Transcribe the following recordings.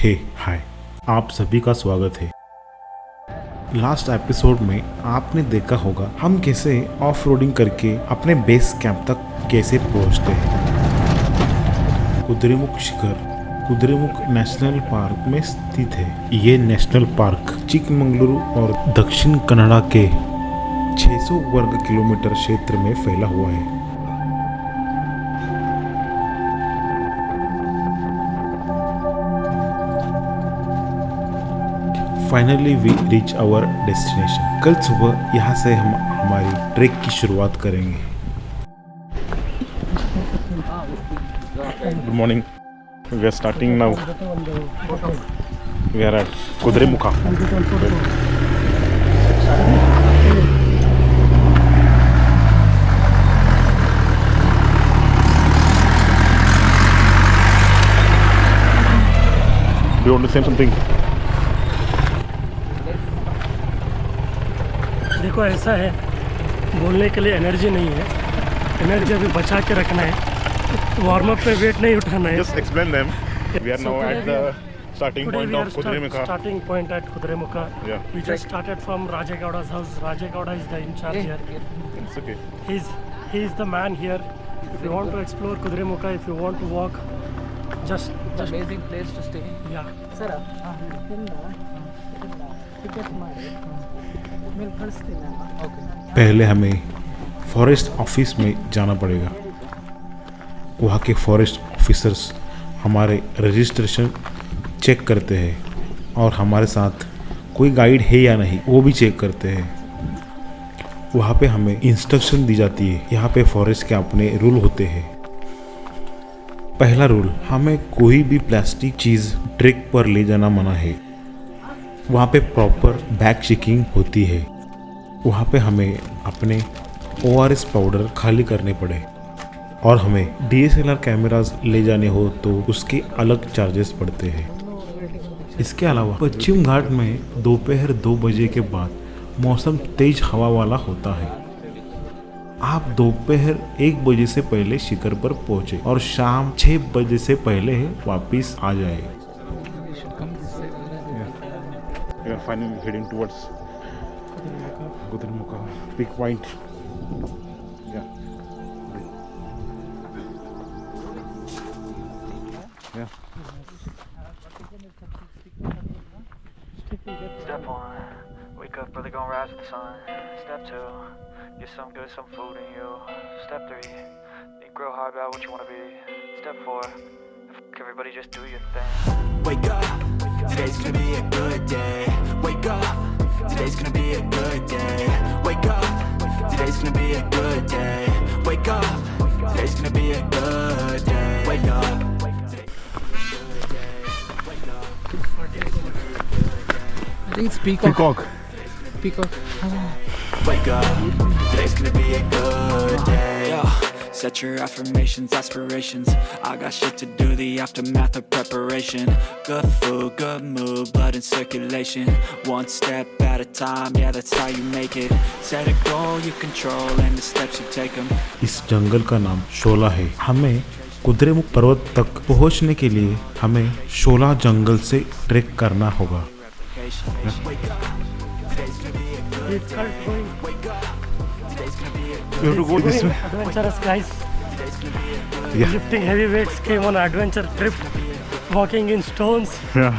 हे हाय, आप सभी का स्वागत है। लास्ट एपिसोड में आपने देखा होगा हम कैसे ऑफ रोडिंग करके अपने बेस कैंप तक कैसे पहुंचते हैं। कुद्रेमुख शिखर कुद्रेमुख नेशनल पार्क में स्थित है। ये नेशनल पार्क चिकमंगलुरु और दक्षिण कन्नड़ा के 600 वर्ग किलोमीटर क्षेत्र में फैला हुआ है। Finally we reach our destination. कल सुबह यहाँ से हम हमारी ट्रैक की शुरुआत करेंगे। Good morning, we are starting now. We are at Kudremukha. Do you want to say something? देखो ऐसा है, बोलने के लिए एनर्जी नहीं है, एनर्जी अभी बचा के रखना है। वार्म अप पे वेट नहीं उठाना है। Just explain them. We are now at the starting Today point we of are Kudremukha. starting point at Kudremukha. Yeah. We just started from Rajegowda's house. Rajegowda is the in charge here. It's okay. He's the man here. If you want to explore Kudremukha, if you want to walk, just amazing place to stay. yeah. Sir ticket ಮಾಡಿ ಮೇಲೆ ಕಳಿಸ್ತೀನಿ ನಾನು. Okay. पहले हमें forest office में जाना पड़ेगा। वहाँ के फॉरेस्ट ऑफिसर्स हमारे रजिस्ट्रेशन चेक करते हैं और हमारे साथ कोई गाइड है या नहीं वो भी चेक करते हैं। वहाँ पे हमें इंस्ट्रक्शन दी जाती है। यहाँ पे फॉरेस्ट के अपने रूल होते हैं। पहला रूल, हमें कोई भी प्लास्टिक चीज़ ट्रैक पर ले जाना मना है। वहाँ पे प्रॉपर बैग चेकिंग होती है। वहाँ पे हमें अपने ORS पाउडर खाली करने पड़े और हमें DSLR कैमरास ले जाने हो तो उसके अलग चार्जेस पड़ते हैं। इसके अलावा पश्चिम घाट में दोपहर 2 बजे के बाद मौसम तेज हवा वाला होता है। आप दोपहर 1 बजे से पहले शिखर पर पहुंचे और शाम 6 बजे से पहले वापस आ जाए। We are finally heading towards Kudremukha peak point. Yeah. Yeah. Step 1, wake up early, gonna rise with the sun. Step 2, get some good, some food in you. Step 3, think real hard about what you wanna be. Step 4, everybody just do your thing. Wake up, today's gonna be a good day. Wake up, today's gonna be a good day. Wake up, today's gonna be a good day. Wake up, today's gonna be a good day. Wake up. I think it's peacock. Peacock. Wake up, today's gonna be a good day. Yeah. Set your affirmations, aspirations. I got shit to do, the aftermath of preparation. Good food, good mood, blood in circulation. One step at a time, yeah, that's how you make it. Set a goal you control and the steps you take them. इस जंगल का नाम शोला है। हमें कुद्रेमुख पर्वत तक पहुंचने के लिए हमें शोला जंगल से ट्रैक करना होगा। It's called going We have to go this way. adventurous guys. Yeah. Lifting heavy weights, came on an adventure trip, walking in stones, Yeah.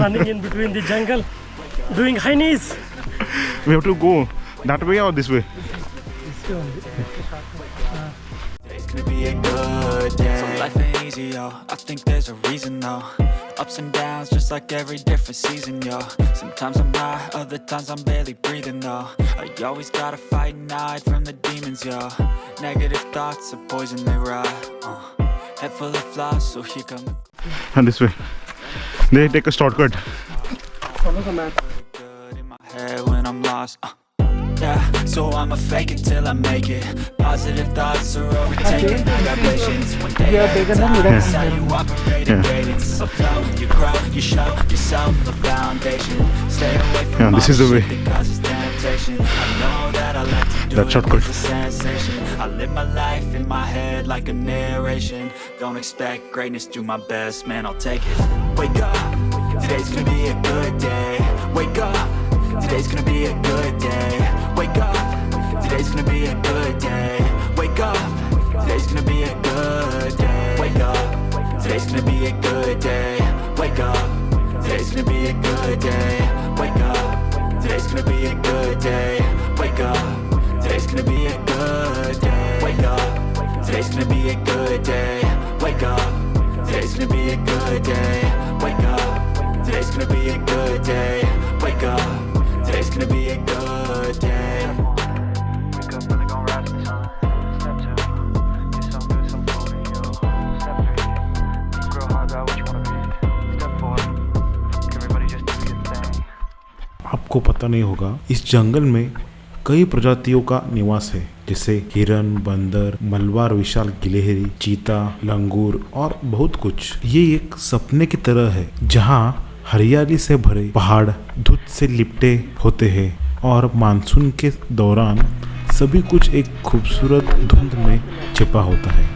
running in between the jungle, doing high knees. We have to go that way or this way? It's gonna be a good day. So life ain't easy, yo. I think there's a reason, though. Ups and downs, just like every different season, yo. Sometimes I'm high, other times I'm barely breathing, though. You always gotta fight and hide from the demons, yo. Negative thoughts are poison, they rot. Head full of flies, so here come the And this way. They take a shortcut. good in my head when I'm lost. Yeah, so I'ma fake it till I make it. Positive thoughts are overtaken. I got patience. One day at a time. That's how you operate in greatness. So flow, you grow, you show yourself a foundation. Stay away from Yeah, this is the way. because it's temptation. I know that I like to do That it shortcut. with a sensation. I live my life in my head like a narration. Don't expect greatness, do my best, man, I'll take it. Wake up, today's gonna be a good day. Wake up, today's gonna be a good day. Wake up, today's gonna be a good day. Wake up, today's gonna be a good day. Wake up, today's gonna be a good day. Wake up, today's gonna be a good day. Wake up, today's gonna be a good day. Wake up, today's gonna be a good day. Wake up, today's gonna be a good day. Wake up, today's gonna be a good day. Wake up, today's gonna be a good day. Wake up, today's gonna be a good day. Wake up, really gonna rise with the sun. Step 2, get some good, some food in you. Step 3, think real hard about what you wanna be. Step 4, everybody just do your thing. आपको पता नहीं होगा, इस जंगल में कई प्रजातियों का निवास है, जैसे हिरन, बंदर, मलबार, विशाल गिलहरी, चीता, लंगूर और बहुत कुछ। ये एक सपने की तरह है जहाँ हरियाली से भरे पहाड़ धुंध से लिपटे होते हैं और मानसून के दौरान सभी कुछ एक खूबसूरत धुंध में छिपा होता है।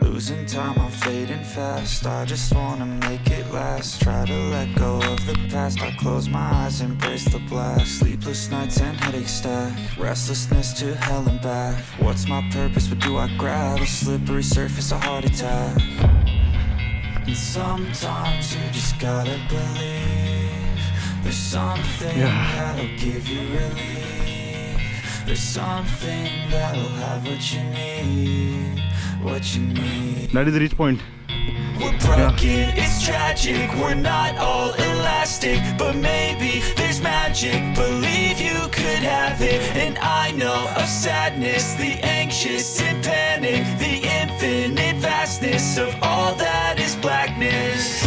Losing time, I'm fading fast. I just wanna make it last. Try to let go of the past. I close my eyes, embrace the blast. Sleepless nights and headaches stack. Restlessness to hell and back. What's my purpose? What do I grab? A slippery surface, a heart attack. And sometimes you just gotta believe there's something that'll give you relief. There's something that'll have what you need. What you need. That is the reach point. We're broken, it's tragic. We're not all elastic, but maybe there's magic. Believe you could have it. And I know of sadness, the anxious and panic, the infinite vastness of all that is blackness.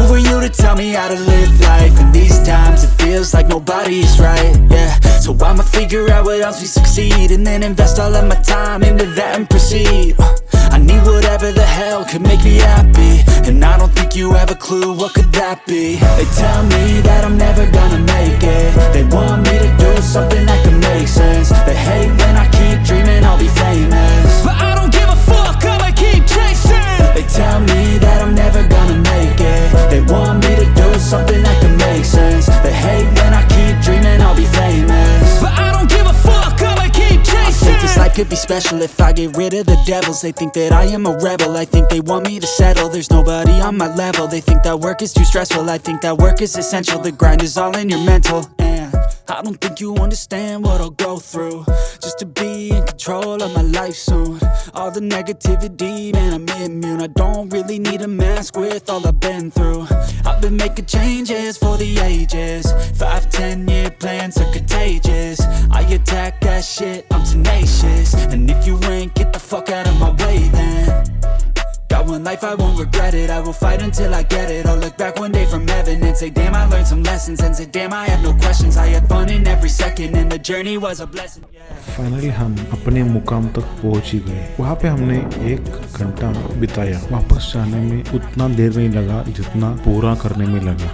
Who were you to tell me how to live life? In these times it feels like nobody's right, yeah. So I'ma figure out what else we succeed, and then invest all of my time into that and proceed. I need whatever the hell could make me happy, and I don't think you have a clue what could that be. They tell me that I'm never gonna make it. They want me to do something that can make sense. They hate when I keep dreaming I'll be famous, but I don't give a fuck, I'ma keep chasing. They tell me that I'm never gonna make it. They want me to do something that can make sense. They hate when I keep dreaming I'll be famous, but I don't give a fuck, I'ma keep chasing. I think this life could be special if I get rid of the devils. They think that I am a rebel, I think they want me to settle. There's nobody on my level. They think that work is too stressful, I think that work is essential. The grind is all in your mental, and I don't think you understand what I'll go through just to be in control of my life soon. All the negativity, man, I'm immune. I don't really need a mask with all I've been through. I've been making changes for the ages. 5-10 year plans are contagious. I attack that shit, I'm tenacious. And if you ain't, get the fuck out of my way then. Got one life, I won't regret it. I will fight until I get it. I'll look back one day from heaven and say, damn, I learned some lessons. And say, damn, I have no questions. I had fun in every second, and the journey was a blessing, yeah. Finally हम अपने मुकाम तक पहुंच ही गए। वहाँ पे हमने 1 घंटा बिताया। वापस जाने में उतना देर नहीं लगा जितना पूरा करने में लगा।